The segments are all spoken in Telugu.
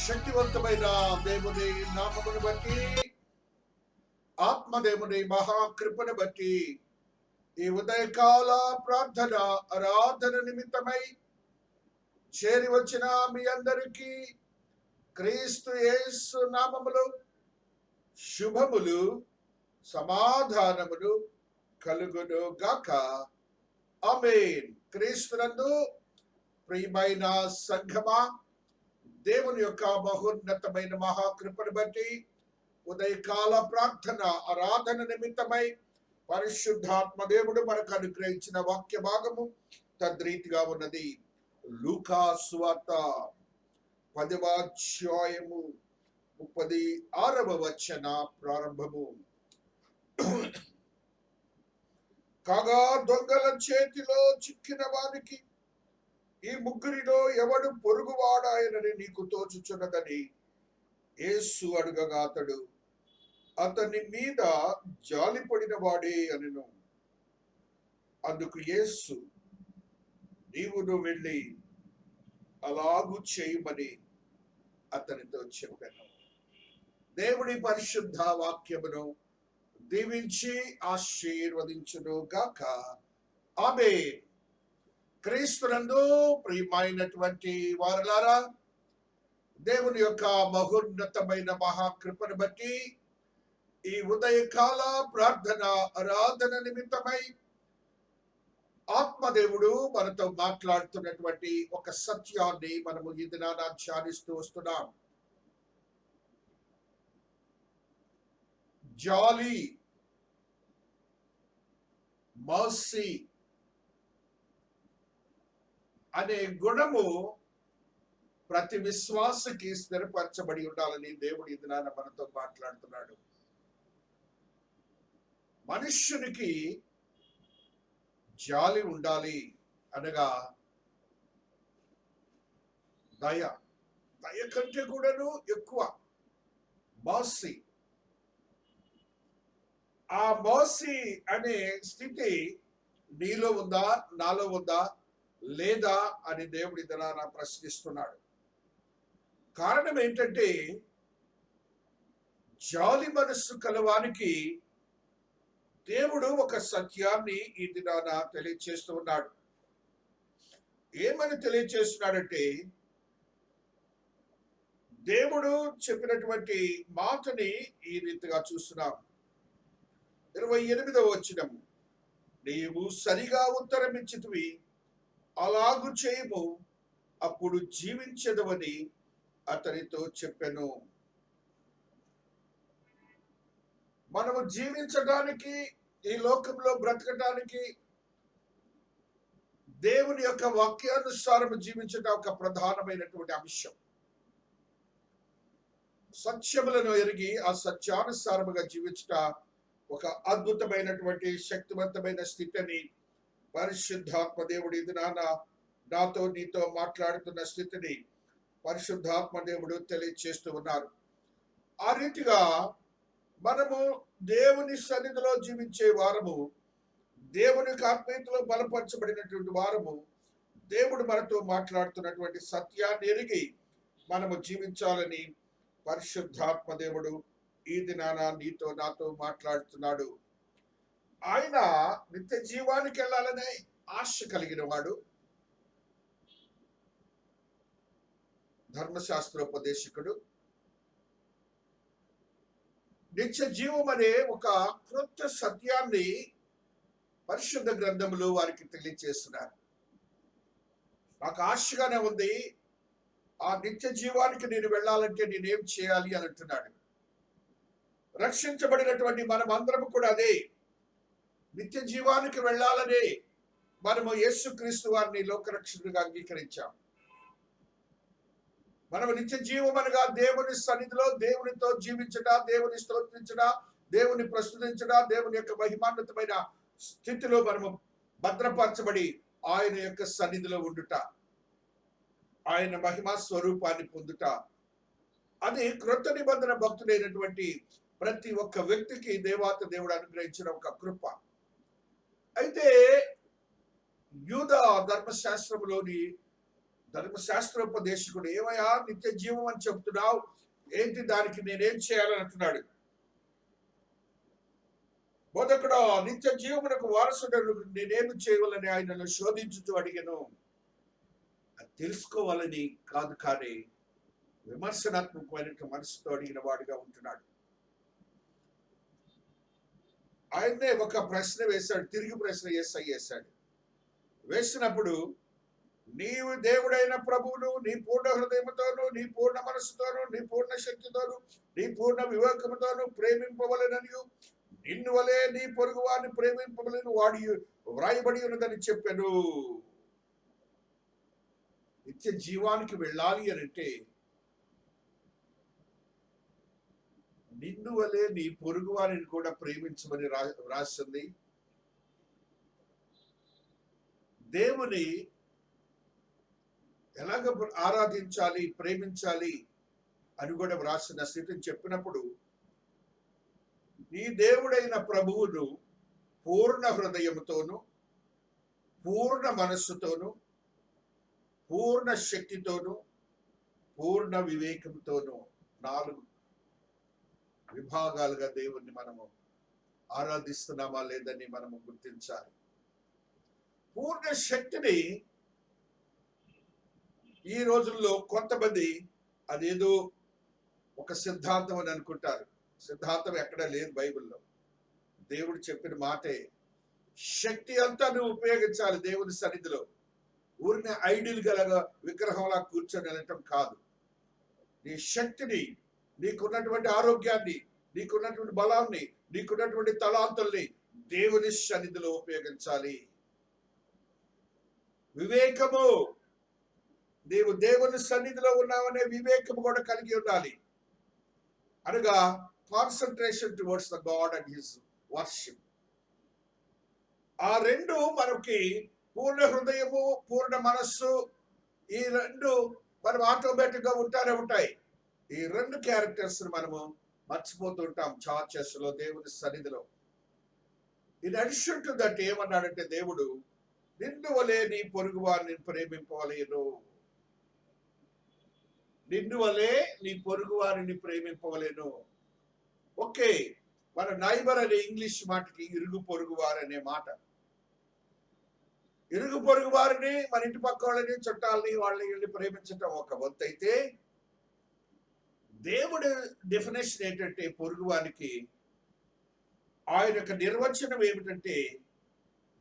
శక్తివంతమైన దేవుని నామమును బట్టి, ఆత్మదేవుని మహాకృపను బట్టి ఈ ఉదయకాల ప్రార్థన ఆరాధన నిమిత్తమై చేరి వచ్చిన మీ అందరికీ క్రీస్తు యేసు నామములో శుభములు సమాధానములు కలుగును గాక. ఆమేన్. క్రీస్తునందు ప్రియమైన సంఘమా, దేవుని యొక్క మహోన్నతమైన మహాకృపను బట్టి ఉదయకాల ప్రార్థన ఆరాధన నిమిత్తమై పరిశుద్ధాత్మ దేవుడు మనకు అనుగ్రహించిన వాక్య భాగము తద్రీతిగా ఉన్నది. లూకా సువార్త 10వ అధ్యాయము 36వ వచన ప్రారంభము. కాగా దొంగల చేతిలో చిక్కిన వానికి ఈ ముగ్గురిలో ఎవడు పొరుగువాడాయనని నీకు తోచుచున్నదని యేసు అడుగగా అతని మీద జాలిపడిన వాడే అనెను. అందుకు యేసు, నీవును వెళ్ళి అలాగు చేయమని అతనితో చెప్పాను. దేవుని పరిశుద్ధ వాక్యమును దీవించి ఆశీర్వదించును గాక. ఆమేన్. క్రీస్తునందు ప్రియమైనటువంటి వారలారా, దేవుని యొక్క మహోన్నతమైన మహాకృపను బట్టి ఈ ఉదయకాల ప్రార్థన ఆరాధన నిమిత్తమై ఆత్మదేవుడు మనతో మాట్లాడుతున్నటువంటి ఒక సత్యాన్ని మనము ఈ దినాన ధ్యానిస్తూ వస్తున్నాం. జాలి, మర్సీ అనే గుణము ప్రతి విశ్వాసకి స్థిరపరచబడి ఉండాలని దేవుడు ఈ దినాన మనతో మాట్లాడుతున్నాడు. మనుష్యునికి జాలి ఉండాలి అనగా దయ కంటే కూడాను ఎక్కువ మర్సీ. ఆ మర్సీ అనే స్థితి నీలో ఉందా, నాలో ఉందా లేదా అని దేవుడి దినాన ప్రశ్నిస్తున్నాడు. కారణం ఏంటంటే, జాలి మనస్సు కలవానికి దేవుడు ఒక సత్యాన్ని ఈ దినాన తెలియచేస్తూ ఉన్నాడు. ఏమని తెలియచేస్తున్నాడంటే, దేవుడు చెప్పినటువంటి మాటని ఈ రీతిగా చూస్తున్నాం. 28వ వచనం, నీవు సరిగా ఉత్తరం ఇచ్చితివి, అలాగు చేయము, అప్పుడు జీవించదవని అతనితో చెప్పెను. మనము జీవించడానికి, ఈ లోకంలో బ్రతకడానికి, దేవుని యొక్క వాక్యానుసారం జీవించడం ఒక ప్రధానమైనటువంటి అంశం. సత్యములను ఎరిగి ఆ సత్యానుసారముగా జీవించట ఒక అద్భుతమైనటువంటి శక్తివంతమైన స్థితిని పరిశుద్ధాత్మ దేవుడు ఇది నాతో నీతో మాట్లాడుతున్న స్థితిని పరిశుద్ధాత్మ దేవుడు తెలియచేస్తూ ఉన్నారు. ఆ రీతిగా మనము దేవుని సన్నిధిలో జీవించే వారము, దేవునికి ఆత్మీయతలో బలపరచబడినటువంటి వారము, దేవుడు మనతో మాట్లాడుతున్నటువంటి సత్యాన్ని ఎరిగి మనము జీవించాలని పరిశుద్ధాత్మ దేవుడు ఈ దినాన నీతో నాతో మాట్లాడుతున్నాడు. ఆయన నిత్య జీవానికి వెళ్ళాలనే ఆశ కలిగిన వాడు, ధర్మశాస్త్రోపదేశకుడు. నిత్య జీవం అనే ఒక క్రొత్త సత్యాన్ని పరిశుద్ధ గ్రంథములు వారికి తెలియజేస్తున్నారు. నాకు ఆశగానే ఉంది, ఆ నిత్య జీవానికి నేను వెళ్ళాలంటే నేనేం చేయాలి అని అంటున్నాడు. రక్షించబడినటువంటి మనం అందరం కూడా అదే, నిత్య జీవానికి వెళ్ళాలని మనము యేసుక్రీస్తు వారిని లోకరక్షకుడిగా అంగీకరించాం. మనము నిత్య జీవం అనగా దేవుని సన్నిధిలో దేవునితో జీవించట, దేవుని స్తోత్రించట, దేవుని ప్రస్తుతించట, దేవుని యొక్క మహిమాన్వితమైన స్థితిలో మనము భద్రపరచబడి ఆయన యొక్క సన్నిధిలో ఉండుట, ఆయన మహిమా స్వరూపాన్ని పొందుట. అది క్రొత్త నిబంధన భక్తుడైనటువంటి ప్రతి ఒక్క వ్యక్తికి దేవాతి దేవుడు అనుగ్రహించిన ఒక కృప. అయితే యూదా ధర్మశాస్త్రంలోని ధర్మశాస్త్రోపదేశకుడు, ఏమయ్యా నిత్య జీవం అని చెప్తున్నావు, ఏంటి దానికి నేనేం చేయాలని అంటున్నాడు. బోధకుడు, నిత్య జీవమునకు వారసుడను నేనేమి చేయవాలని ఆయనను శోధించుతూ అడిగాను. అది తెలుసుకోవాలని కాదు, కానీ విమర్శనాత్మకమైన మనసుతో అడిగిన వాడిగా ఉంటున్నాడు. ఆయన్నే ఒక ప్రశ్న వేశాడు, తిరిగి ప్రశ్న వేశాడు. వేసినప్పుడు, నీవు దేవుడైన ప్రభువును నీ పూర్ణ హృదయముతోను, నీ పూర్ణ మనసుతోను, నీ పూర్ణ శక్తితోను, నీ పూర్ణ వివేకముతోను ప్రేమింపవలెననియు, నిన్ను వలె నీ పొరుగు వారిని ప్రేమింపవలెను వాడి వ్రాయబడి ఉన్నదని చెప్పాను. నిత్య జీవానికి వెళ్ళాలి అని అంటే నిన్ను వలె నీ పొరుగు వారిని కూడా ప్రేమించమని రాసింది. దేవుని ఎలాగ ఆరాధించాలి, ప్రేమించాలి అని కూడా వ్రాసిన స్థితిని చెప్పినప్పుడు, నీ దేవుడైన ప్రభువును పూర్ణ హృదయముతోను, పూర్ణ మనస్సుతోను, పూర్ణ శక్తితోను, పూర్ణ వివేకంతోను 4 విభాగాలుగా దేవుణ్ణి మనము ఆరాధిస్తున్నామా లేదని మనము గుర్తించాలి. పూర్ణ శక్తిని ఈ రోజుల్లో కొంతమంది అదేదో ఒక సిద్ధాంతం అని అనుకుంటారు. సిద్ధాంతం ఎక్కడా లేదు బైబిల్లో. దేవుడు చెప్పిన మాటే. శక్తి అంతా నువ్వు ఉపయోగించాలి దేవుని సన్నిధిలో. ఊరిని ఐడిల్ గలగా విగ్రహంలా కూర్చొని వెళ్ళటం కాదు. నీ శక్తిని, నీకున్నటువంటి ఆరోగ్యాన్ని, నీకున్నటువంటి బలాన్ని, నీకున్నటువంటి తలాంతుల్ని దేవుని సన్నిధిలో ఉపయోగించాలి. వివేకము, నీవు దేవుని సన్నిధిలో ఉన్నావనే వివేకము కూడా కలిగి ఉండాలి. అనగా concentration towards the God and his worship. ఆ 2 మనకి పూర్ణ హృదయము, పూర్ణ మనస్సు, ఈ 2 మనం ఆటోమేటిక్ గా ఉంటాయి. ఈ 2 క్యారెక్టర్స్ మనము మర్చిపోతుంటాం చర్చెస్ లో, దేవుని సన్నిధిలో. ఇన్ అడిషన్ టు దట్ ఏమన్నాడంటే దేవుడు, నిన్ను వలె నీ పొరుగు వారిని ప్రేమింపవలేను. నిన్ను వలె నీ పొరుగు వారిని ప్రేమింపవలేను. ఓకే, మన నైబర్ అనే ఇంగ్లీష్ మాటకి ఇరుగు పొరుగు వారు అనే మాట. ఇరుగు పొరుగు వారిని, మన ఇంటి పక్క వాళ్ళని, చుట్టాలని, వాళ్ళని ప్రేమించటం ఒక వంతు అయితే, దేవుడి డెఫినేషన్ ఏంటంటే పొరుగు వారికి ఆయన యొక్క నిర్వచనం ఏమిటంటే,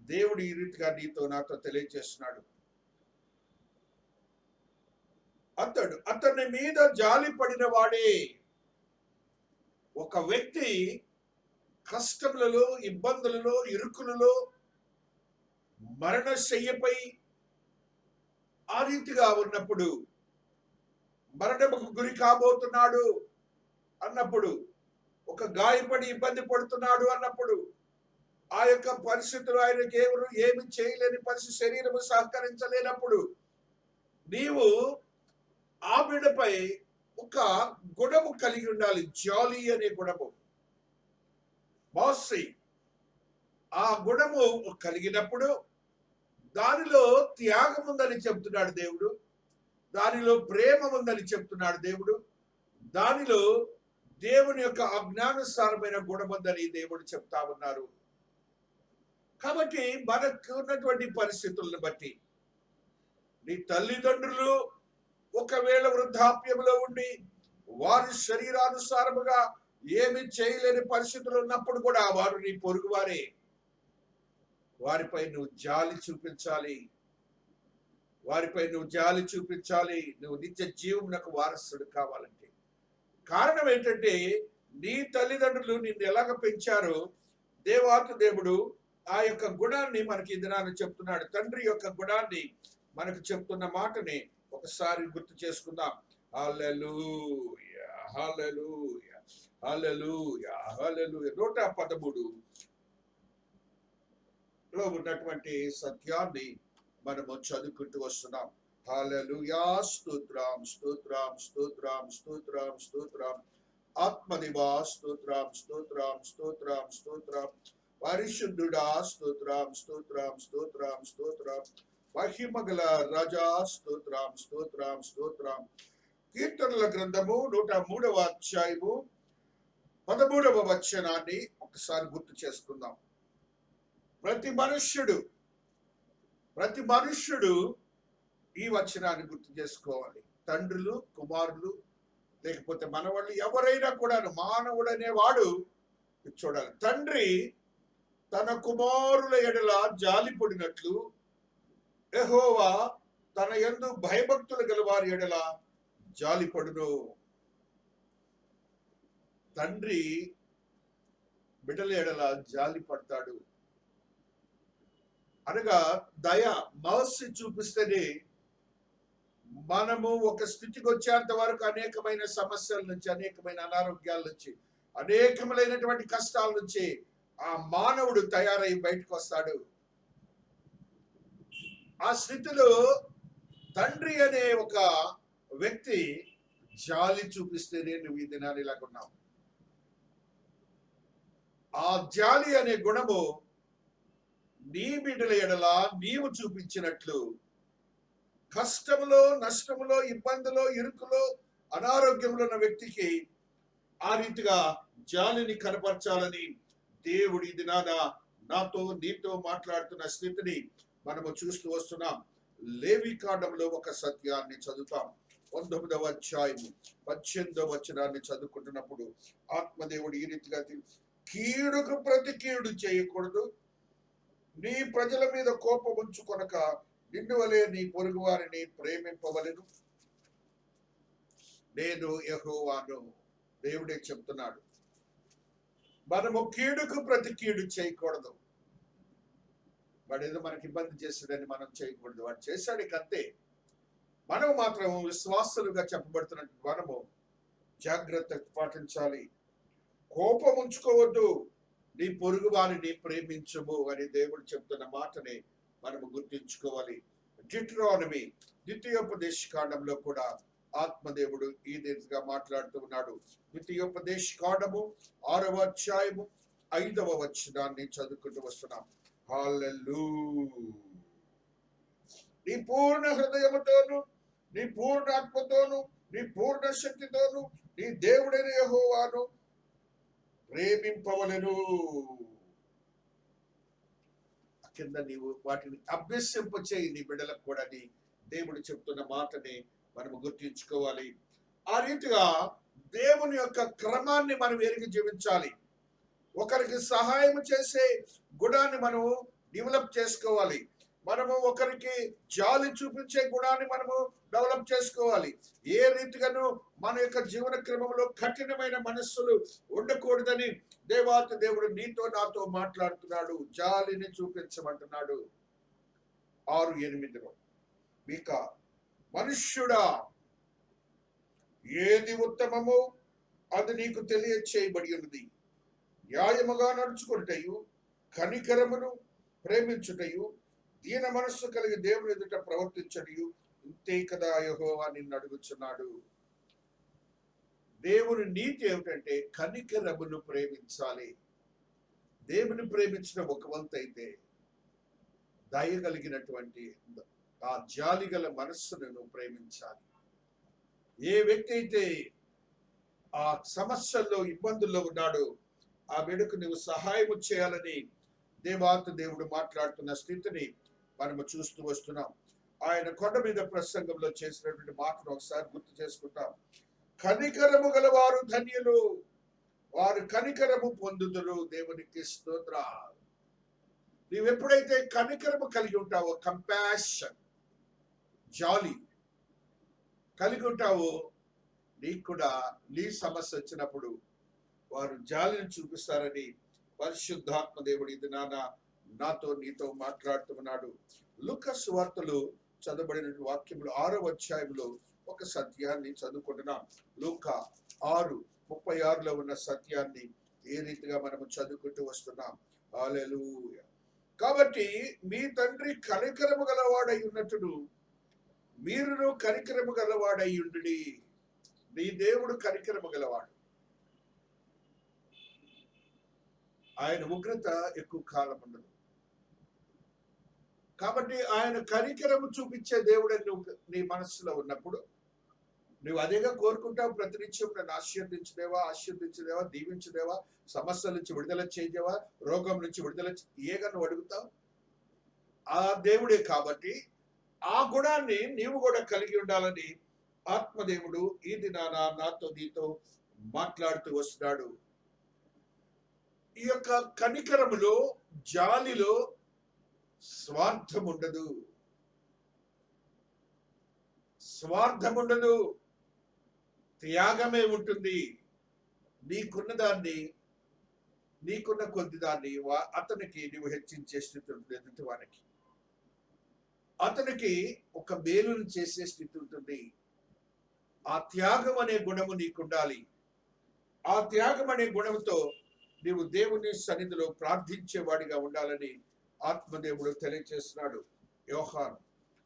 దేవుడు ఈ రీతిగా నీతో నాతో తెలియజేస్తున్నాడు. అతని మీద జాలి పడిన వాడే. ఒక వ్యక్తి కష్టములలో, ఇబ్బందులలో, ఇరుకులలో, మరణశయ్యపై ఆ రీతిగా ఉన్నప్పుడు, మరణముకు గురి కాబోతున్నాడు అన్నప్పుడు, ఒక గాయపడి ఇబ్బంది పడుతున్నాడు అన్నప్పుడు, ఆ యొక్క పరిస్థితులు ఆయనకి ఏమి చేయలేని పరిస్థితి, శరీరము సహకరించలేనప్పుడు, నీవు ఆ బిడ్డపై ఒక గుణము కలిగి ఉండాలి. జాలీ అనే గుణము, బాసీ. ఆ గుణము కలిగినప్పుడు దానిలో త్యాగం ఉందని చెప్తున్నాడు దేవుడు, దానిలో ప్రేమ ఉందని చెప్తున్నాడు దేవుడు, దానిలో దేవుని యొక్క అజ్ఞానుసారమైన గుణం ఉందని దేవుడు చెప్తా ఉన్నారు. కాబట్టి మనకు ఉన్నటువంటి పరిస్థితులను బట్టి, నీ తల్లిదండ్రులు ఒకవేళ వృద్ధాప్యంలో ఉండి వారి శరీరానుసారముగా ఏమి చేయలేని పరిస్థితులు ఉన్నప్పుడు కూడా వారు నీ పొరుగు వారే. వారిపై నువ్వు జాలి చూపించాలి, వారిపై నువ్వు జాలి చూపించాలి. నువ్వు నిత్య జీవమునకు వారసుడు కావాలంటే. కారణం ఏంటంటే, నీ తల్లిదండ్రులు నిన్ను ఎలాగ పెంచారో దేవాతి దేవుడు ఆ యొక్క గుణాన్ని మనకి ఈ దినాన్ని చెప్తున్నాడు. తండ్రి యొక్క గుణాన్ని మనకు చెప్తున్న మాటని ఒకసారి గుర్తు చేసుకుందాం. హల్లెలూయా, హల్లెలూయా, హల్లెలూయా, హల్లెలూయా. 113 లో ఉన్నటువంటి సత్యాన్ని మనము చదువుకుంటూ వస్తున్నాం. హల్లెలూయా, స్తోత్రం, స్తోత్రం, స్తోత్రం, స్తోత్రం, స్తోత్రం. ఆత్మదేవా స్తోత్రం, స్తోత్రం, స్తోత్రం, స్తోత్రం. పరిశుద్ధుడా స్తోత్రం, స్తోత్రం, స్తోత్రం, స్తోత్రం. మహిమగల రాజా స్తోత్రం స్తోత్రం స్తోత్రం. కీర్తనల గ్రంథము 103వ అధ్యాయము 13వ వచనాన్ని ఒకసారి గుర్తు చేసుకుందాం. ప్రతి మనుష్యుడు ఈ వచనాన్ని గుర్తు చేసుకోవాలి. తండ్రులు, కుమారులు, లేకపోతే మనవాళ్ళు ఎవరైనా కూడా మానవుడు అనేవాడు చూడాలి. తండ్రి తన కుమారుల ఎడల జాలిపడినట్లు యెహోవా తన యందు భయభక్తులు గల వారి ఎడల జాలిపడును. తండ్రి బిడ్డల ఎడల జాలి పడతాడు అనగా దయ, మర్సీ చూపిస్తేనే మనము ఒక స్థితికి వచ్చేంత వరకు అనేకమైన సమస్యల నుంచి, అనేకమైన అనారోగ్యాల నుంచి, అనేకములైనటువంటి కష్టాల నుంచి ఆ మానవుడు తయారై బయటకు వస్తాడు. ఆ స్థితిలో తండ్రి అనే ఒక వ్యక్తి జాలి చూపిస్తేనే నువ్వు ఈ దినాన్ని ఇలాగున్నావు. ఆ జాలి అనే గుణము నీ బిడ్డల ఎడల నీవు చూపించినట్లు కష్టములో, నష్టములో, ఇబ్బందులో, ఇరుకులో, అనారోగ్యంలో ఉన్న వ్యక్తికి ఆ రీతిగా జాలిని కనపరచాలని దేవుడి దినాన నాతో నీతో మాట్లాడుతున్న స్థితిని మనము చూస్తూ వస్తున్నాం. లేవి కాండంలో ఒక సత్యాన్ని చదువుతాం. 19వ అధ్యాయము 18వ వచనాన్ని చదువుకుంటున్నప్పుడు ఆత్మదేవుడు ఈ రీతిగా, కీడుకు ప్రతి కీడు చేయకూడదు, నీ ప్రజల మీద కోపం ఉంచుకొనక నిన్ను వలె నీ పొరుగు వారిని ప్రేమింపవలెను, నేను యెహోవాను. దేవుడే చెప్తున్నాడు. మనము కీడుకు ప్రతి కీడు చేయకూడదు. వాడేదో మనకి ఇబ్బంది చేస్తాడని మనం చేయకూడదు. వాడు చేశాడు అంతే. మనం మాత్రం విశ్వాసులుగా చెప్పబడుతున్నట్టు మనము జాగ్రత్త పాటించాలి. కోపం ఉంచుకోవద్దు, నీ పొరుగు వారిని ప్రేమించము అని దేవుడు చెప్తున్న మాటని మనము గుర్తించుకోవాలి. డిట్రానమీ, ద్వితీయోపదేశ కాండంలో కూడా ఆత్మదేవుడు ఈ రీతిగా మాట్లాడుతూ ఉన్నాడు. ద్వితీయోపదేశ కాండము 6వ అధ్యాయము 5వ వచనాన్ని చదువుకుంటూ వస్తున్నాం. హల్లెలూయా. నీ పూర్ణ హృదయముతోను, నీ పూర్ణ ఆత్మతోను, నీ పూర్ణ శక్తితోను నీ దేవుడైన యెహోవాను ప్రేమింపవలెను. కింద నీవు వాటిని అభ్యసింపచేయి నీ బిడ్డలకు కూడా దేవుడు చెప్తున్న మాటని మనము గుర్తించుకోవాలి. ఆ రీతిగా దేవుని యొక్క క్రమాన్ని మనం ఎరిగి జీవించాలి. ఒకరికి సహాయం చేసే గుణాన్ని మనము డెవలప్ చేసుకోవాలి. మనము ఒకరికి జాలి చూపించే గుణాన్ని మనము డెవలప్ చేసుకోవాలి. ఏ రీతిగాను మన యొక్క జీవన క్రమంలో కఠినమైన మనస్సులు ఉండకూడదని దేవాతి దేవుడు నీతో నాతో మాట్లాడుతున్నాడు. జాలిని చూపించమంటున్నాడు. 6:8 మీక, మనుష్యుడా, ఏది ఉత్తమమో అది నీకు తెలియచేయబడి ఉన్నది. న్యాయముగా నడుచుకుంటయు, కనికరమును ప్రేమించుటయు, దీన మనస్సు కలిగి దేవుని ఎదుట ప్రవర్తించటయు ఇంతే కదా యెహోవా నిన్ను అడుగుచున్నాడు. దేవుని నీతి ఏమిటంటే కనికరమును ప్రేమించాలి. దేవుని ప్రేమించిన ఒక వంతు అయితే దయగలిగినటువంటి ఆ జాలి గల మనస్సును ప్రేమించాలి. ఏ వ్యక్తి అయితే ఆ సమస్యల్లో, ఇబ్బందుల్లో ఉన్నాడో ఆ బిడ్డకు నువ్వు సహాయం చేయాలని దేవాతి దేవుడు మాట్లాడుతున్న స్థితిని మనము చూస్తూ వస్తున్నాం. ఆయన కొండ మీద ప్రసంగంలో చేసినటువంటి మాటను ఒకసారి గుర్తు చేసుకుంటాం. కనికరము గలవారు ధన్యులు, వారు కనికరము పొందుదురు. దేవునికి స్తోత్రాలు. నీవెప్పుడైతే కనికరము కలిగి ఉంటావో, కంపాషన్, జాలి కలిగి ఉంటావో, నీకు కూడా నీ సమస్య వచ్చినప్పుడు వారు జాలిని చూపిస్తారని పరిశుద్ధాత్మ దేవుడు ఇది నాతో నీతో మాట్లాడుతున్నాడు. లూకా సువార్తలో చదవబడిన వాక్యములు 6వ అధ్యాయంలో ఒక సత్యాన్ని చదువుకుంటున్నాం. లూకా 6:36లో ఉన్న సత్యాన్ని ఏ రీతిగా మనము చదువుకుంటూ వస్తున్నాం. హల్లెలూయా. కాబట్టి మీ తండ్రి కనికరము గలవాడై ఉన్నట్టును మీరును కనికరము గలవాడై ఉండుడి. నీ దేవుడు కనికరము గలవాడు. ఆయన ఉగ్రత ఎక్కువ కాలం ఉండదు. కాబట్టి ఆయన కనికరము చూపించే దేవుడని నువ్వు నీ మనస్సులో ఉన్నప్పుడు నువ్వు అదేగా కోరుకుంటావు. ప్రతినిత్యం నన్ను ఆశీర్వదించదేవా, దీవించదేవా, సమస్యల నుంచి విడుదల చేయదేవా, రోగం నుంచి విడుదల ఏగా నువ్వు అడుగుతావు. ఆ దేవుడే. కాబట్టి ఆ గుణాన్ని నీవు కూడా కలిగి ఉండాలని ఆత్మదేవుడు ఈ దినాన నాతో నీతో మాట్లాడుతూ వస్తున్నాడు. ఈ యొక్క కనికరములో, జాలిలో స్వార్థం ఉండదు, స్వార్థం ఉండదు, త్యాగమే ఉంటుంది. నీకున్న దాన్ని, నీకున్న కొద్ది దాన్ని అతనికి నువ్వు హెచ్చించే స్థితి ఉంటుంది. ఎదుటివానికి అతనికి ఒక మేలును చేసే స్థితి ఉంటుంది. ఆ త్యాగం అనే గుణము నీకుండాలి. ఆ త్యాగం అనే గుణంతో నీవు దేవుని సన్నిధిలో ప్రార్థించేవాడిగా ఉండాలని ఆత్మదేవుడు తెలియజేస్తున్నాడు. యోహాను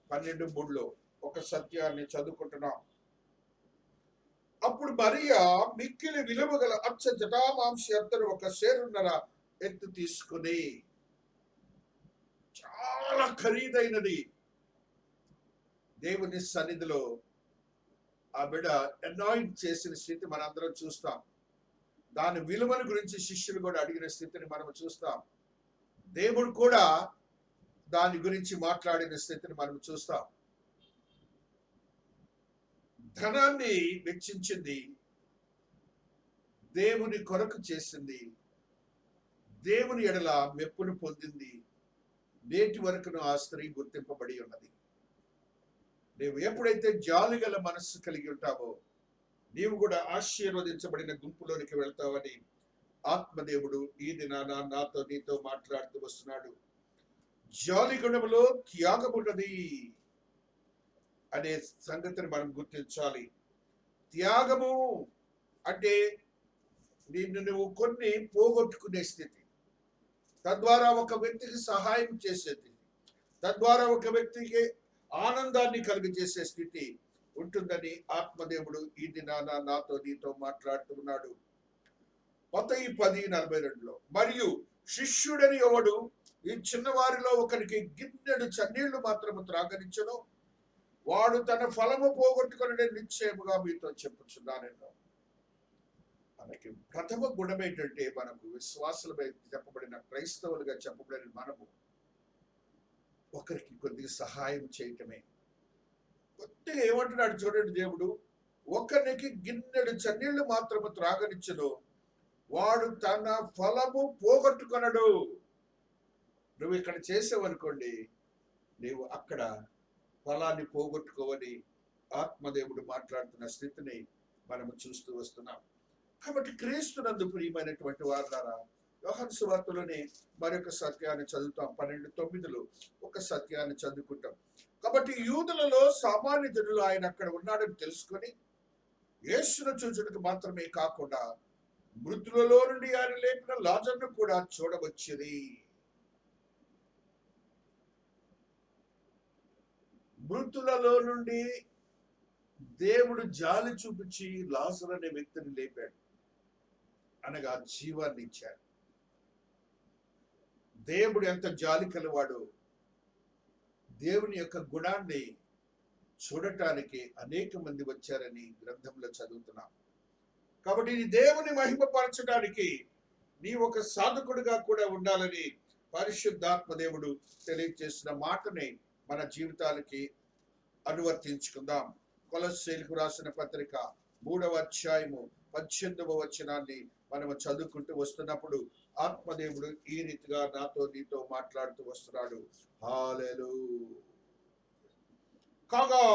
12:3 ఒక సత్యాన్ని చదువుకుంటున్నాం. అప్పుడు మరియా మిక్కిలి విలువ గల అచ్చ జటామాంసి అత్తరు ఒక సేరున్నర ఎత్తు తీసుకుని, చాలా ఖరీదైనది, దేవుని సన్నిధిలో ఆ బిడ్డ అనాయింట్ చేసిన స్థితి మనందరం చూస్తాం. దాని విలువను గురించి శిష్యులు కూడా అడిగిన స్థితిని మనం చూస్తాం. దేవుడు కూడా దాని గురించి మాట్లాడిన స్థితిని మనం చూస్తాం. ధనాన్ని వెచ్చించింది, దేవుని కొరకు చేసింది, దేవుని ఎడల మెప్పును పొందింది. నేటి వరకును ఆ స్త్రీ గుర్తింపబడి ఉన్నది. నీవు ఎప్పుడైతే జాలిగల మనస్సు కలిగి ఉంటావో నీవు కూడా ఆశీర్వదించబడిన గుంపులోనికి వెళ్తావని ఆత్మదేవుడు ఈ దినాన నాతో నీతో మాట్లాడుతూ వస్తున్నాడు. జాలి గుణములో త్యాగమున్నది అనే సంగతిని మనం గుర్తించాలి. త్యాగము అంటే నువ్వు కొన్ని పోగొట్టుకునే స్థితి, తద్వారా ఒక వ్యక్తికి సహాయం చేసే స్థితి, తద్వారా ఒక వ్యక్తికి ఆనందాన్ని కలిగజేసే స్థితి ఉంటుందని ఆత్మదేవుడు ఈ దినాన నాతో నీతో మాట్లాడుతున్నాడు. మత్తయి 10:42 మరియు శిష్యుడని ఎవడు ఈ చిన్నవారిలో ఒకరికి గిన్నెడు చన్నీళ్లు మాత్రము త్రాగనిచ్చును, వాడు తన ఫలము పోగొట్టుకుని నిశ్చయముగా మీతో చెప్పుచున్నాను. మనకి ప్రథమ గుణం ఏంటంటే, మనకు విశ్వాసులపై చెప్పబడిన క్రైస్తవులుగా చెప్పబడిన మనము ఒకరికి కొద్దిగా సహాయం చేయటమే. కొద్దిగా ఏమంటున్నాడు చూడండి దేవుడు, ఒకరికి గిన్నెడు చన్నీళ్లు మాత్రము త్రాగనిచ్చును, వాడు తన ఫలము పోగొట్టుకొనడు. నువ్వు ఇక్కడ చేసావనుకోండి, నీవు అక్కడ ఫలాన్ని పోగొట్టుకోవని ఆత్మదేవుడు మాట్లాడుతున్న స్థితిని మనము చూస్తూ వస్తున్నాం. కాబట్టి క్రీస్తునందు ప్రియమైనటువంటి వారులారా, యోహాను సువార్తలోనే మరొక సత్యాన్ని చదువుతాం. 12:9 ఒక సత్యాన్ని చదువుకుంటాం. కాబట్టి యూదులలో సామాన్య జనులు ఆయన అక్కడ ఉన్నాడని తెలుసుకొని యేసును చూచుటకు మాత్రమే కాకుండా మృతులలో నుండి ఆయన లేపిన లాజరును కూడా చూడవచ్చింది. మృతులలో నుండి దేవుడు జాలి చూపించి లాజరు అనే వ్యక్తిని లేపాడు, అనగా జీవాన్ని ఇచ్చాడు. దేవుడు ఎంత జాలి కలవాడు. దేవుని యొక్క గుణాన్ని చూడటానికి అనేక మంది వచ్చారని గ్రంథంలో చదువుతున్నాం. కాబట్టి ఈ దేవుని మహిమపరచడానికి నీ ఒక సాధకుడిగా కూడా ఉండాలని పరిశుద్ధాత్మ దేవుడు తెలియజేసిన మాటని మన జీవితాలకి అనువర్తించుకుందాం. కొలస్సీలకు రాసిన పత్రిక 3వ అధ్యాయము 18వ వచనాన్ని మనము చదువుకుంటూ వస్తున్నప్పుడు ఆత్మదేవుడు ఈ రీతిగా నాతో నీతో మాట్లాడుతూ వస్తున్నాడు. హల్లెలూయా. కాగా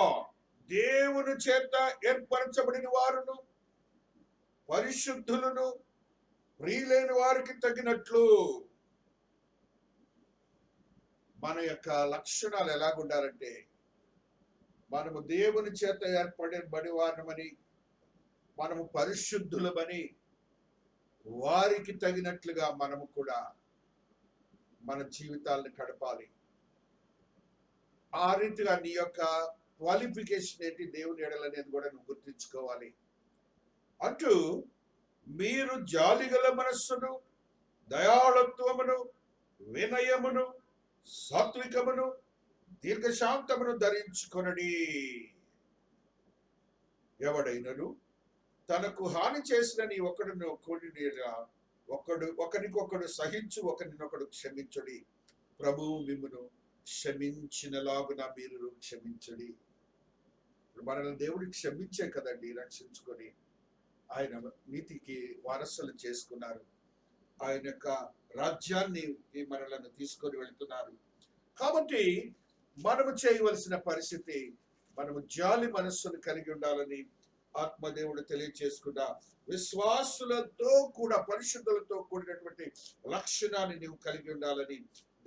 దేవుని చేత ఏర్పరచబడిన వారును పరిశుద్ధులను ప్రియులైన వారికి తగినట్లు మన యొక్క లక్షణాలు ఎలాగుండాలంటే, మనము దేవుని చేత ఏర్పడబడి వారమని, మనము పరిశుద్ధులమని, వారికి తగినట్లుగా మనము కూడా మన జీవితాలను గడపాలి. ఆ రీతిగా నీ యొక్క క్వాలిఫికేషన్ ఏంటి దేవుని ఎడల అనేది కూడా నువ్వు గుర్తించుకోవాలి. అంటూ మీరు జాలిగల మనస్సును, దయాళత్వమును, వినయమును, సాత్వికమును, దీర్ఘశాంతమును ధరించుకొనడి. ఎవడైనను తనకు హాని చేసిన నీ ఒకడును కూడినగా ఒకరికొకడు సహించు, ఒకరినొకడు క్షమించుడి. ప్రభువు మిమ్మును క్షమించినలాగున మీరు క్షమించుడి. మనల్ని దేవుడికి క్షమించే కదండి రక్షించుకొని ఆయన నీతికి వారసులు చేసుకున్నారు. ఆయన యొక్క రాజ్యాన్ని మనలను తీసుకొని వెళ్తున్నారు. కాబట్టి మనము చేయవలసిన పరిస్థితి, మనము జాలి మనస్సును కలిగి ఉండాలని ఆత్మదేవుడు తెలియచేసుకున్న విశ్వాసులతో కూడా పరిశుద్ధులతో కూడినటువంటి లక్షణాన్ని నీవు కలిగి ఉండాలని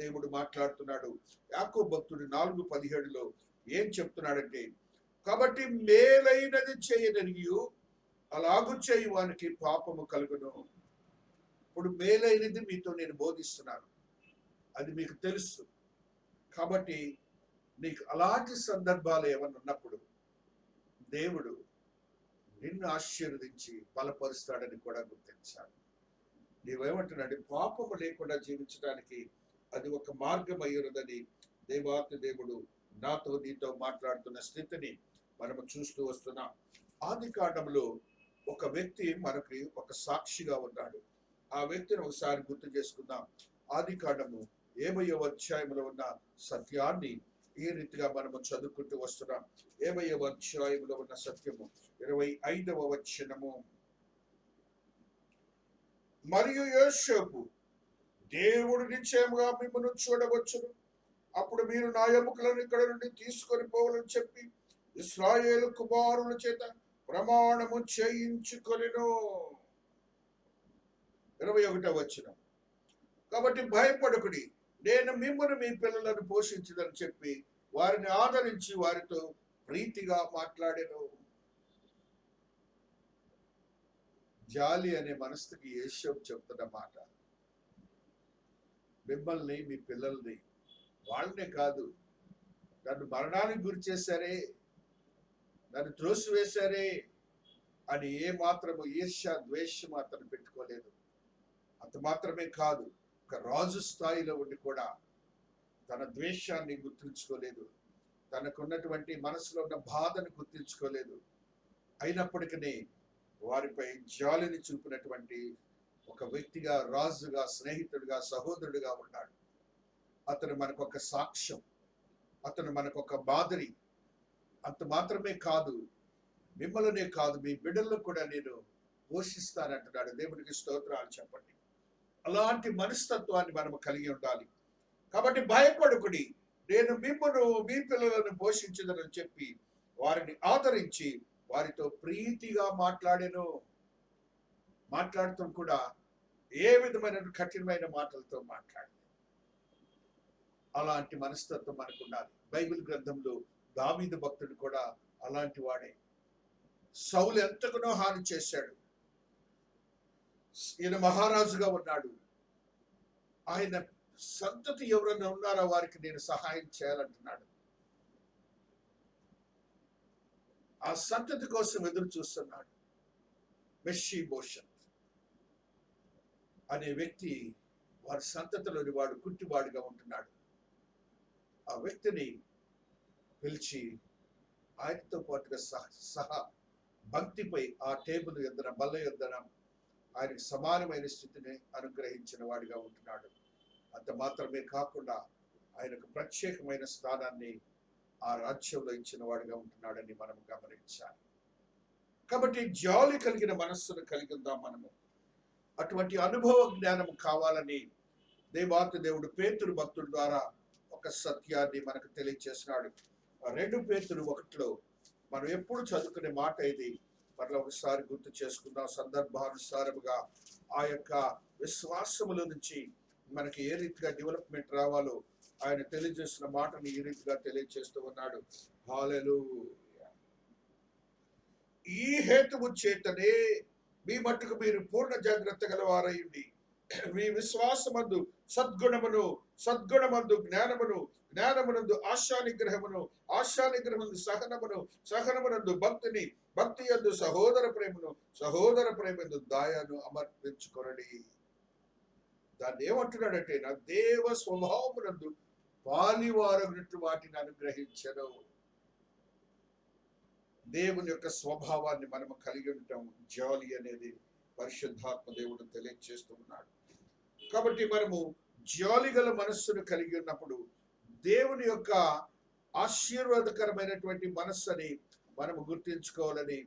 దేవుడు మాట్లాడుతున్నాడు. యాకోబు భక్తుడు 4:17లో ఏం చెప్తున్నాడంటే, కాబట్టి మేలైనది చేయననియు అలాగు చేయువానికి పాపము కలుగును. ఇప్పుడు మేలైనది మీతో నేను బోధిస్తున్నాను, అది మీకు తెలుసు. కాబట్టి నీకు అలాంటి సందర్భాలు ఏమన్నా ఉన్నప్పుడు దేవుడు నిన్ను ఆశీర్వదించి బలపరుస్తాడని కూడా గుర్తించాలి. నీవేమంటున్నాడు, పాపము లేకుండా జీవించడానికి అది ఒక మార్గం అయ్యున్నదని దేవాతి దేవుడు నాతో నీతో మాట్లాడుతున్న స్థితిని మనము చూస్తూ వస్తున్నాం. ఆది కాండంలో ఒక వ్యక్తి మనకి ఒక సాక్షిగా ఉన్నాడు. ఆ వ్యక్తిని ఒకసారి గుర్తు చేసుకుందాం. ఆది కాండము 50వ అధ్యాయంలో ఉన్న సత్యాన్ని ఈ రీతిగా మనము చదువుకుంటూ వస్తున్నాం. 50వ అధ్యాయంలో ఉన్న సత్యము 25వ వచనము. మరియు యోసేపు, దేవుడు నిశ్చయముగా మిమ్మల్ని చూడవచ్చును, అప్పుడు మీరు నా ఎముకలను ఇక్కడ నుండి తీసుకొని పోవాలని చెప్పి ఇశ్రాయేలు కుమారుల చేత ప్రమాణము చేయించుకొనెను. 21వ వచనం. కాబట్టి భయపడకుడి, నేను మిమ్మల్ని మీ పిల్లలను పోషించదని చెప్పి వారిని ఆదరించి వారితో ప్రీతిగా మాట్లాడెను. జాలి అనే మనసుకి యేషోబు చెప్తున్న మాట, మిమ్మల్ని మీ పిల్లల్ని, వాళ్ళనే కాదు, నన్ను మరణానికి గురి చేశారే, నన్ను త్రోసివేశారే అని ఏ మాత్రము ఈర్ష్య ద్వేషం అతను పెట్టుకోలేదు. అంత మాత్రమే కాదు, ఒక రాజు స్థాయిలో ఉండి కూడా తన ద్వేషాన్ని గుర్తించుకోలేదు, తనకున్నటువంటి మనసులో ఉన్న బాధను గుర్తించుకోలేదు. అయినప్పటికీ వారిపై జాలిని చూపినటువంటి ఒక వ్యక్తిగా, రాజుగా, స్నేహితుడిగా, సహోదరుడిగా ఉన్నాడు. అతను మనకొక సాక్ష్యం, అతను మనకొక మాదిరి. అంత మాత్రమే కాదు, మిమ్మల్నే కాదు మీ బిడ్డలను కూడా నేను పోషిస్తానంటున్నాడు. దేవునికి స్తోత్రాలు చెప్పండి. అలాంటి మనస్తత్వాన్ని మనము కలిగి ఉండాలి. కాబట్టి భయపడుకుడి, నేను మిమ్మను మీ పిల్లలను పోషించదనని చెప్పి వారిని ఆదరించి వారితో ప్రీతిగా మాట్లాడెను. మాట్లాడుతూ కూడా ఏ విధమైన కఠినమైన మాటలతో మాట్లాడలేదు. అలాంటి మనస్తత్వం మనకు ఉండాలి. బైబిల్ గ్రంథంలో దావీదు భక్తుడు కూడా అలాంటి వాడే. సౌలు ఎంతగానో హాని చేశాడు. ఈయన మహారాజుగా ఉన్నాడు. ఆయన సంతతి ఎవరైనా ఉన్నారో వారికి నేను సహాయం చేయాలంటున్నాడు. ఆ సంతతి కోసం ఎదురు చూస్తున్నాడు. మెషీబోషత్ అనే వ్యక్తి వారి సంతతిలోని వాడు కుట్టివాడుగా ఉంటున్నాడు. ఆ వ్యక్తిని పిలిచి ఆయనతో పాటుగా సహా భక్తిపై ఆ టేబుల్ ఎద్దన బల్ల ఎద్దన ఆయనకు సమానమైన స్థితిని అనుగ్రహించిన వాడిగా ఉంటున్నాడు. అంత మాత్రమే కాకుండా ఆయనకు ప్రత్యేకమైన స్థానాన్ని ఆ రాజ్యంలో ఇచ్చిన వాడిగా ఉంటున్నాడని మనం గమనించాలి. కాబట్టి జాలి కలిగిన మనస్సును కలిగి ఉందాం మనము. అటువంటి అనుభవ జ్ఞానం కావాలని దేవాతి దేవుడు పేతురు భక్తుడి ద్వారా ఒక సత్యాన్ని మనకు తెలియజేస్తున్నాడు. 2 పేతురు 1లో మనం ఎప్పుడు చదువుకునే మాట ఇది. మరలా ఒకసారి గుర్తు చేసుకుందాం. సందర్భానుసారముగా ఆ యొక్క విశ్వాసముల నుంచి మనకి ఏ రీతిగా డెవలప్మెంట్ రావాలో ఆయన తెలియజేసిన మాటను ఈ రీతిగా తెలియజేస్తూ ఉన్నాడు. హల్లెలూయా. ఈ హేతువు చేతనే మీ మట్టుకు మీరు పూర్ణ జాగ్రత్త గలవారయ్యుండి మీ విశ్వాసమందు సద్గుణమును, సద్గుణమందు జ్ఞానమును, జ్ఞానమునందు ఆశానిగ్రహమును, ఆశానిగ్రహమునందు సహనమును, సహనమునందు భక్తిని, భక్తి యందు సహోదర ప్రేమను, సహోదర ప్రేమందు దయను అమర్పించుకొనడి. దాన్ని ఏమంటున్నాడంటే, నా దేవ స్వభావమునందు పాలివారగునట్లు వాటిని అనుగ్రహించెను. దేవుని యొక్క స్వభావాన్ని మనము కలిగి ఉంటాం. జాలి అనేది పరిశుద్ధాత్మ దేవుడు తెలియజేస్తూ ఉన్నాడు. కాబట్టి మనము జాలి గల మనస్సును కలిగి ఉన్నప్పుడు దేవుని యొక్క ఆశీర్వాదకరమైనటువంటి మనస్సుని మనము గుర్తించుకోవాలని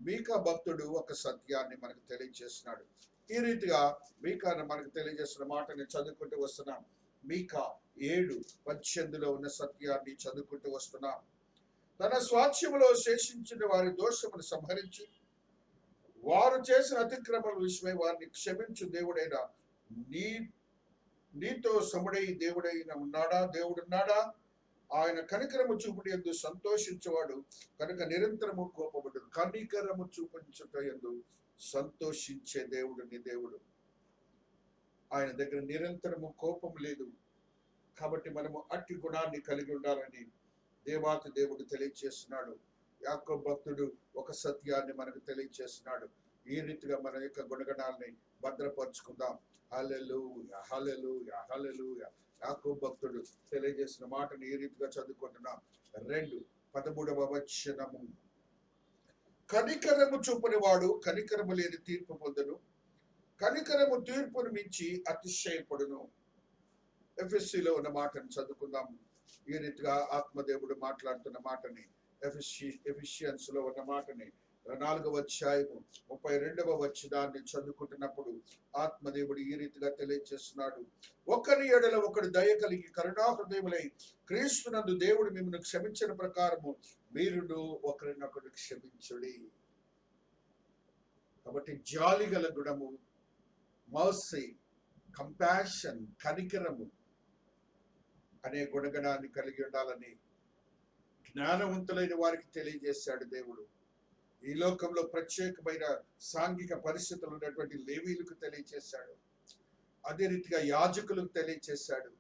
మీకా భక్తుడు ఒక సత్యాన్ని మనకు తెలియజేస్తున్నాడు. ఈ రీతిగా మీకా మనకు తెలియజేస్తున్న మాటని చదువుకుంటూ వస్తున్నాం. మీకా 7:18 ఉన్న సత్యాన్ని చదువుకుంటూ వస్తున్నాం. తన స్వాస్థ్యములో శేషించిన వారి దోషమును సంహరించి వారు చేసిన అతిక్రమల విషయమై వారిని క్షమించు దేవుడైన నీతో సముడై దేవుడున్నాడా? ఆయన కనికరము చూపుట యందు సంతోషించేవాడు కనుక నిరంతరము కోపపడు. కనికరము చూపించుట యందు సంతోషించే దేవుడు నీ దేవుడు. ఆయన దగ్గర నిరంతరము కోపం లేదు. కాబట్టి మనము అట్టి గుణాన్ని కలిగి ఉండాలని దేవాతి దేవుడు తెలియజేస్తున్నాడు. యాకోబు భక్తుడు ఒక సత్యాన్ని మనకు తెలియజేస్తున్నాడు. ఈ రీతిగా మన యొక్క గుణగణాలని భద్రపరుచుకుందాం. హల్లెలూయా, హల్లెలూయా, హల్లెలూయా. యాకోబు భక్తుడు తెలియజేసిన మాటను ఈ రీతిగా చదువుకుంటున్నాం. 2:13 కనికరము చూపని వాడు కనికరము లేని తీర్పు పొందును, కనికరము తీర్పును మించి అతిశయపడును. ఎఫెసీలో ఉన్న మాటను చదువుకుందాం. ఈ రీతిగా ఆత్మదేవుడు మాట్లాడుతున్న మాటని ఎఫిషియన్స్ లో ఉన్న మాటని 4వ అధ్యాయము 32వ వచనాన్ని చదువుకుంటున్నప్పుడు ఆత్మదేవుడు ఈ రీతిగా తెలియజేస్తున్నాడు. ఒకరి ఎడల ఒకడు దయ కలిగి కరుణాహృదయములై క్రీస్తునందు దేవుడు మిమ్మల్ని క్షమించిన ప్రకారము మీరును ఒకరినొకడు క్షమించుడి. కాబట్టి జాలి గల గుణము, మర్సీ, కంపాషన్, కనికరము అనే గుణగణాన్ని కలిగి ఉండాలని జ్ఞానవంతులైన వారికి తెలియజేశాడు దేవుడు. ఈ లోకంలో ప్రత్యేకమైన సాంఘిక పరిస్థితులు ఉన్నటువంటి లేవీలకు తెలియజేశాడు. అదే రీతిగా యాజకులకు తెలియజేశాడు,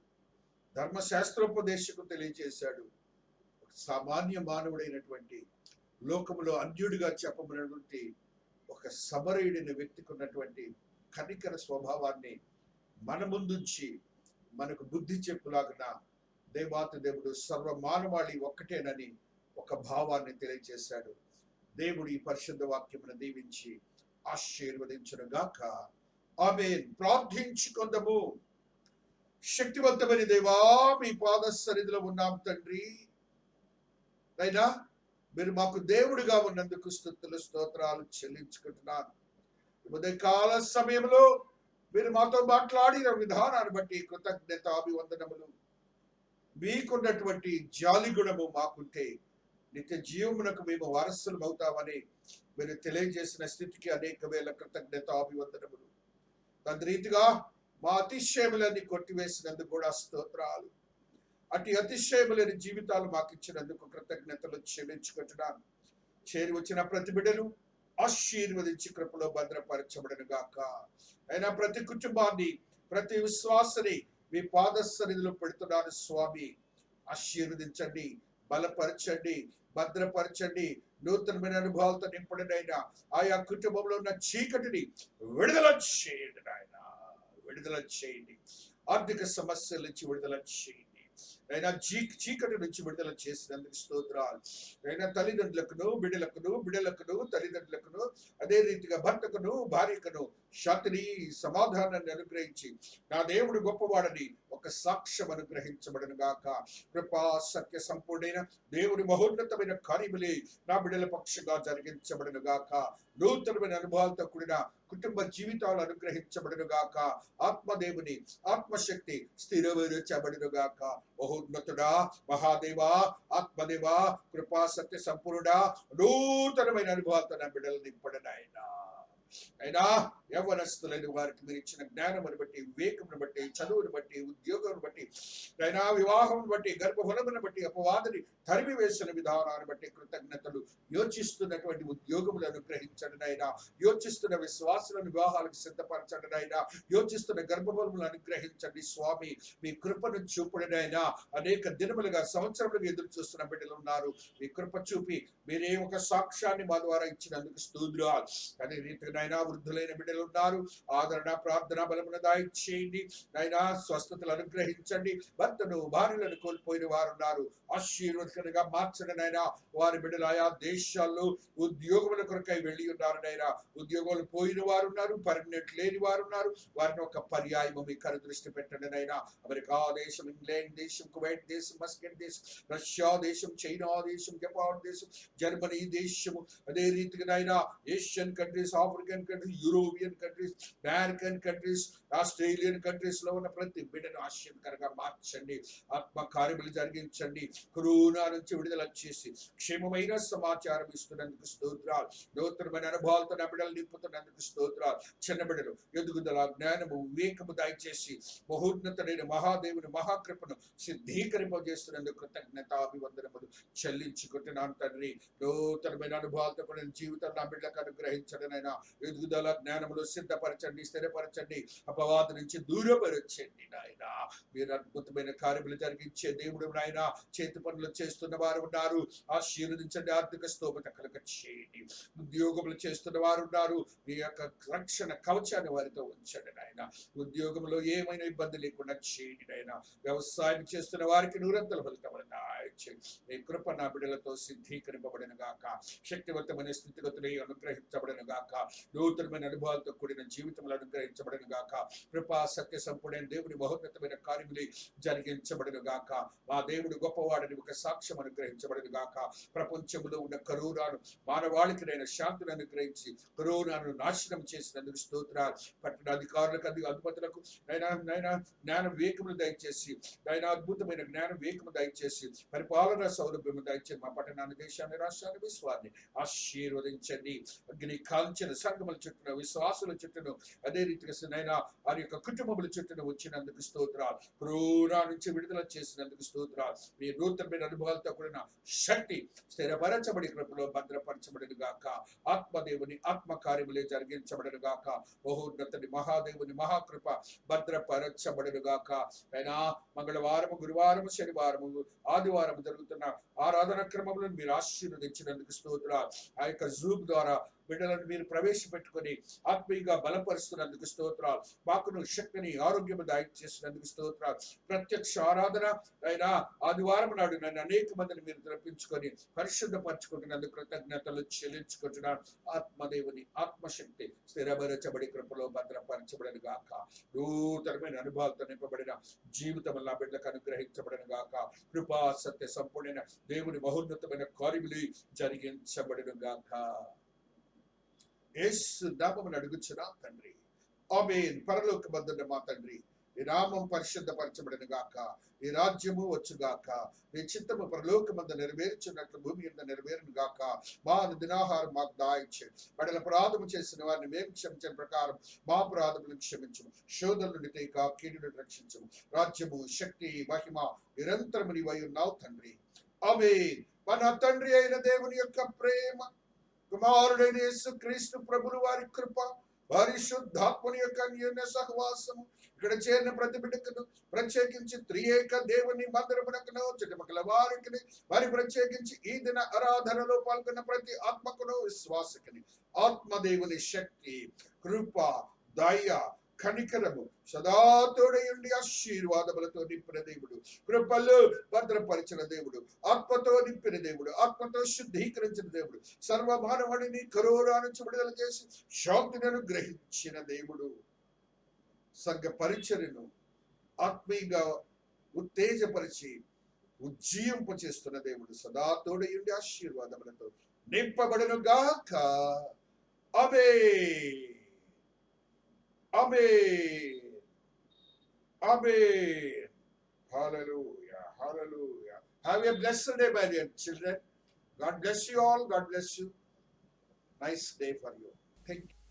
ధర్మశాస్త్రోపదేశకు తెలియజేశాడు. సామాన్య మానవుడైనటువంటి లోకంలో అన్యుడిగా చెప్పబడినటువంటి ఒక సమరయుడైన వ్యక్తికి ఉన్నటువంటి కనికర స్వభావాన్ని మన ముందుంచి మనకు బుద్ధి చెప్పులాగిన దేవాతి దేవుడు సర్వ మానవాళి ఒక్కటేనని ఒక భావాన్ని తెలియజేశాడు. దేవుడు ఈ పరిశుద్ధ వాక్యమును దీవించి ఆశీర్వదించును గాక. ఆమేన్. ప్రార్థించుకొందము. శక్తివంతమైన దేవా, మీ పాద సన్నిధిలో ఉన్నాం తండ్రి. అయినా మీరు మాకు దేవుడిగా ఉన్నందుకు స్తుతులు స్తోత్రాలు చెల్లించుకుంటున్నాను. ఉదయకాల సమయంలో మీరు మాతో మాట్లాడిన విధానాన్ని బట్టి కృతజ్ఞతాభివందనములు. మీకున్నటువంటి జాలి గుణము మాకుంటే నిత్య జీవమునకు మేము వారసులు అవుతామని మీరు తెలియజేసిన స్థితికి అనేక వేల కృతజ్ఞతాభివందనములు. తద్రీతిగా మా అతిశయములన్నీ కొట్టివేసినందుకు కూడా స్తోత్రాలు. అటు అతిశయములేని జీవితాలు మాకు ఇచ్చినందుకు కృతజ్ఞతలు చెల్లించుకుంటున్నాను. చేరి వచ్చిన ప్రతి బిడ్డలు ఆశీర్వదించి కృపలో భద్రపరచబడను గాక. అయినా ప్రతి కుటుంబాన్ని, ప్రతి విశ్వాసని మీ పాద సన్నిధిలో పెడుతున్నాను స్వామి. ఆశీర్వదించండి, బలపరచండి, భద్రపరచండి. నూతనమైన అనుభవాలతో నింపడినైనా ఆయా కుటుంబంలో ఉన్న చీకటిని విడుదల చేయండి నాయన, విడుదల చేయండి. ఆర్థిక సమస్యల నుంచి విడుదల చేయండి అయినా, చీకటి నుంచి విడుదల చేసినందుకు స్తోత్రాలు. అయినా తల్లిదండ్రులకును బిడ్డలకును తల్లిదండ్రులకును అదే రీతిగా భర్తకును భార్యకును శాంతిని సమాధానాన్ని అనుగ్రహించి నా దేవుడు గొప్పవాడని ఒక సాక్ష్యం అనుగ్రహించబడను గాక. కృపా సత్య సంపూర్ణైన దేవుని మహోన్నతమైన కార్యములే నా బిడ్డల పక్షంగా జరిగించబడను గాక. నూతనమైన అనుభవాలతో కూడిన కుటుంబ జీవితాలు అనుగ్రహించబడను గాక. ఆత్మదేవుని ఆత్మశక్తి స్థిరపరచబడను గాక. మహోన్నతుడా, మహాదేవా, ఆత్మదేవా, కృపా సత్య సంపూర్ణుడా, నూతనమైన అనుభవాలతో నా బిడ్డలు నింపడను ఆయన. అయినా యవ్వనస్తులైన వారికి మీరు ఇచ్చిన జ్ఞానమును బట్టి, వివేకమును బట్టి, చదువును బట్టి, ఉద్యోగమును బట్టి, అయినా వివాహమును బట్టి, గర్భఫలమును బట్టి అపవాదిని తరిమివేసిన విధానాన్ని బట్టి కృతజ్ఞతలు. యోచిస్తున్నటువంటి ఉద్యోగములను అనుగ్రహించండి నాయనా. యోచిస్తున్న విశ్వాసులను వివాహాలకు సిద్ధపరచండి నాయనా. యోచిస్తున్న గర్భఫలములను అనుగ్రహించండి స్వామి. మీ కృపను చూపుడు నాయనా. అనేక దినములుగా సంవత్సరములుగా ఎదురు చూస్తున్న బిడ్డలు ఉన్నారు. మీ కృప చూపి మీరే ఒక సాక్ష్యాన్ని మా ద్వారా ఇచ్చినందుకు స్తోత్రాలు. అదే రీతిగా నాయనా వృద్ధులైన బిడ్డలు ఉన్నారు. ఆదరణ ప్రార్థన బలమును దయచేయండి నాయనా. స్వస్థతలు అనుగ్రహించండి. భర్తను భార్యలను కోల్పోయిన వారు ఉన్నారు. ఆశీర్వదకరంగా మార్చండి నాయనా. వారి బిడ్డలు ఆయా దేశాల్లో ఉద్యోగముల కొరకై వెళ్ళి ఉన్నారు నాయనా. ఉద్యోగాలు పోయిన వారు ఉన్నారు. పర్మనెంట్ లేని వారు ఉన్నారు. వారిని ఒక పర్యాయం మీ కను దృష్టి పెట్టండి నాయనా. అమెరికా దేశం, ఇంగ్లాండ్ దేశం, కువైట్ దేశం, మస్కట్ దేశం, రష్యా దేశం, చైనా దేశం, జపాన్ దేశం, జర్మనీ దేశము, అదే రీతిగా నాయనా Asian countries, African countries, European countries, American countries, Australian countries లో ఉన్న ప్రతి బిడ్డను ఆశ్చర్యకరంగా మార్చండి. ఆత్మ కార్యములు జరిగించండి. కరోనా నుంచి విడుదల చేసి క్షేమమైన సమాచారం ఇస్తున్నందుకు స్తోత్రాలు. నూతనమైన అనుభవాలతో నా బిడ్డలు నింపుతున్నందుకు స్తోత్రాలు. చిన్న బిడ్డలు ఎదుగుదల, జ్ఞానము, వివేకము దయచేసి మహోన్నతుడైన మహాదేవుని మహాకృపను సిద్ధీకరింపజేస్తున్నందుకు కృతజ్ఞతాభివందనములు చెల్లించుకుంటున్నాను తండ్రి. నూతనమైన అనుభవాలతో కూడా జీవితం నా బిడ్డలకు అనుగ్రహించడనైనా ఎదుగుదల, జ్ఞానములు సిద్ధపరచండి, స్థిరపరచండి. అపవాదు నుంచి దూరపరచండి నాయన. మీరు అద్భుతమైన కార్యములు జరిగించే దేవుడు నాయన. చేతి పనులు చేస్తున్న వారు ఉన్నారు. ఆశీర్వదించండి. ఆర్థిక స్తోమత కలుగ చేయండి. ఉద్యోగములు చేస్తున్న వారు ఉన్నారు. మీ యొక్క రక్షణ కవచాన్ని వారితో ఉంచండి నాయన. ఉద్యోగంలో ఏమైనా ఇబ్బంది లేకుండా చేయండి నాయన. వ్యవసాయం చేస్తున్న వారికి నూరంతల ఫలితములు దయచేయండి. మీ కృప నా బిడ్డలతో సిద్ధీకరింపబడిన గాక. శక్తివంతమైన స్థితిగతులు అనుగ్రహించబడిన గాక. నూతనమైన అనుభవాలతో కూడిన జీవితములు అనుగ్రహించబడిన గాక. కృపా సత్య సంపూర్ణ దేవుని మహోన్నతమైన కార్యములు జరిగించబడిన గాక. మా దేవుడు గొప్పవాడని ఒక సాక్ష్యం అనుగ్రహించబడిన గాక. ప్రపంచంలో ఉన్న కరోనాను మానవాళికి శాంతిని అనుగ్రహించి కరోనాను నాశనం చేసినందుకు స్తోత్రాలు. పట్టణ అధికారులకు, అధిపతులకు జ్ఞాన వివేకములు దయచేసి అద్భుతమైన జ్ఞాన వివేకము దయచేసి పరిపాలన సౌలభ్యము దయచేసి మా పట్టణాన్ని, దేశాన్ని, రాష్ట్రాన్ని, విశ్వాన్ని ఆశీర్వదించండి. అగ్ని కాల్చిన సంఘముల చుట్టూ, విశ్వాసుల చుట్టూ, అదే రీతిగా వారి యొక్క కుటుంబముల చుట్టూ వచ్చినందుకు స్తోత్రాలు. కరోనా నుంచి విడుదల చేసినందుకు స్తోత్రాలు. మీ నూతనమైన అనుభవాలతో కూడిన శక్తి స్థిరపరచబడి కృపలో భద్రపరచబడిన గాక. ఆత్మదేవుని ఆత్మ కార్యములే జరిగించబడిన గాక. మహోన్నతుని మహాదేవుని మహాకృప భద్రపరచబడిన గాక. అయినా మంగళవారము, గురువారము, శనివారము, ఆదివారం జరుగుతున్న ఆరాధన క్రమములను మీరు ఆశీర్వదించినందుకు స్తోత్రాలు. ఆ యొక్క జూమ్ ద్వారా బిడ్డలను మీరు ప్రవేశపెట్టుకొని ఆత్మీయంగా బలపరుస్తున్నందుకు స్తోత్రాలు. మాకును శక్తిని, ఆరోగ్యము దయచేసినందుకు స్తోత్రాలు. ప్రత్యక్ష ఆరాధన అయినా ఆదివారం నాడు నన్ను అనేక మందిని మీరు తెప్పించుకొని పరిశుద్ధపరచుకుంటున్నందుకు కృతజ్ఞతలు చెల్లించుకుంటున్నాను. ఆత్మదేవుని ఆత్మశక్తి స్థిరపరచబడి కృపలో భద్రపరచబడిన గాక. నూతనమైన అనుభవాలతో నింపబడిన జీవితం నా బిడ్డలకు అనుగ్రహించబడిన గాక. కృపా సత్య సంపూర్ణ దేవుని మహోన్నతమైన కార్యములు జరిగించబడిన గాక. యేసు నామమున అడుగుచున్నా తండ్రి, ఆమేన్. పరలోకమందున్న మా తండ్రి, నీ నామం పరిశుద్ధపరచబడిన గాక. నీ రాజ్యము వచ్చుగాక. నీ చిత్తము పరలోకమందు నెరవేర్చున్నట్లు భూమి మీద నెరవేరును గాక. మా దినాహారం మాకు దయచేయండి. బడల అపరాధము చేసిన వారిని మేము క్షమించిన ప్రకారం మా అపరాధములను క్షమించము. శోధన నుండి తేక కీడును రక్షించము. రాజ్యము, శక్తి, మహిమ నిరంతరము నీవై ఉన్నావు తండ్రి. ఆమేన్. మన తండ్రి అయిన దేవుని యొక్క ప్రేమ, కుమారుడైన యేసుక్రీస్తు ప్రభువు వారి కృప, పరిశుద్ధాత్మని యొక్క అన్యోన్య సహవాసము ఇక్కడ చేరిన ప్రతి బిడ్డకును, ప్రత్యేకించి త్రియేక దేవుని మందిరమునకును, చుట్టుపక్కల వారికి, మరి ప్రత్యేకించి ఈ దిన ఆరాధనలో పాల్గొన్న ప్రతి ఆత్మకును, విశ్వాసకుని ఆత్మదేవుని శక్తి, కృప, దయ, కనికరము సదా తోడయుండి ఆశీర్వాదములతో నింపిన దేవుడు, కృపలు భద్రపరిచిన దేవుడు, ఆత్మతో నింపిన దేవుడు, ఆత్మతో శుద్ధీకరించిన దేవుడు, సర్వమానవుడిని కరోనా నుంచి విడుదల చేసి శాంతిని అనుగ్రహించిన దేవుడు, సంఘ పరిచర్యను ఆత్మీయంగా ఉత్తేజపరిచి ఉజ్జీవింప చేస్తున్న దేవుడు, సదా తోడయుండి ఆశీర్వాదములతో నింపబడును గాక. ఆమేన్. Amen. Amen. Hallelujah. Hallelujah. Have a blessed day, my dear children. God bless you all. God bless you. Nice day for you. Thank you.